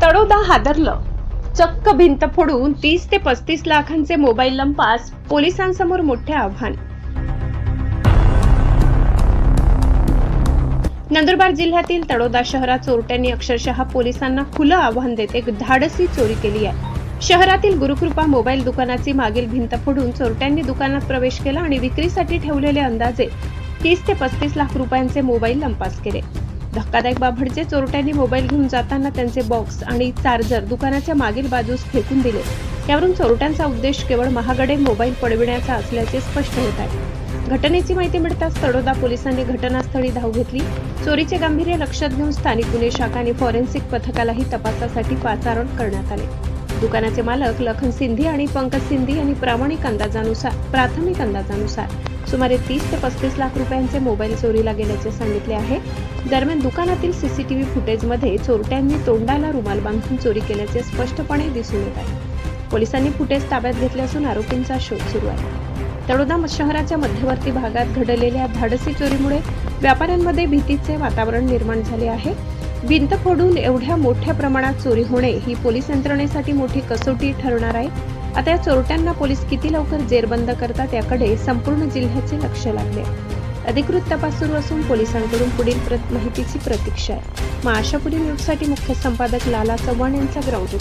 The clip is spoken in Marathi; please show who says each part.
Speaker 1: तळोदा हादरलं. चक्क भिंत फोडून 30 ते 35 लाखांचे मोबाईल लंपास पोलिसांसमोर मोठे आव्हान. नंदुरबार जिल्ह्यातील तळोदा शहरात चोरट्यांनी अक्षरशः पोलिसांना खुलं आव्हान देत एक धाडसी चोरी केली आहे. शहरातील गुरुकृपा मोबाईल दुकानाची मागील भिंत फोडून चोरट्यांनी दुकानात प्रवेश केला आणि विक्रीसाठी ठेवलेले अंदाजे 30 ते 35 लाख रुपयांचे मोबाईल लंपास केले. धक्कादायक बाब म्हणजे चोरट्यांनी मोबाईल घेऊन जाताना त्यांचे बॉक्स आणि चार्जर दुकानाच्या मागील बाजूस फेकून दिले. यावरून चोरट्यांचा उद्देश केवळ महागडे मोबाईल पळविण्याचा असल्याचे स्पष्ट होत आहे. घटनेची माहिती मिळताच तळोदा पोलिसांनी घटनास्थळी धाव घेतली. चोरीचे गांभीर्य लक्षात घेऊन स्थानिक गुन्हे शाखा आणि फॉरेन्सिक पथकालाही तपासासाठी पाचारण करण्यात आले. दुकानाचे मालक लखन सिंधी आणि पंकज सिंधी यांनी प्रामाणिक प्राथमिक अंदाजानुसार सुमारे 30 ते 35 लाख रुपयांचे मोबाईल चोरीला गेल्याचे सांगितले आहे. दरम्यान दुकानातील सीसीटीव्ही फुटेजमध्ये चोरट्यांनी तोंडाला रुमाल बांधून चोरी केल्याचे स्पष्टपणे दिसून येत आहे. पोलिसांनी फुटेज ताब्यात घेतले असून आरोपींचा शोध सुरू आहे. तळोदा शहराच्या मध्यवर्ती भागात घडलेल्या धाडसी चोरीमुळे व्यापाऱ्यांमध्ये भीतीचे वातावरण निर्माण झाले आहे. भिंत फोडून एवढ्या मोठ्या प्रमाणात चोरी होणे ही पोलीस यंत्रणेसाठी मोठी कसोटी ठरणार आहे. आता या चोरट्यांना पोलीस किती लवकर जेरबंद करतात याकडे संपूर्ण जिल्ह्याचे लक्ष लागले. अधिकृत तपास सुरू असून पोलिसांकडून पुढील माहितीची प्रतीक्षा आहे. आशापुरी न्यूजसाठी मुख्य संपादक लाला चव्हाण यांचा ग्राउंड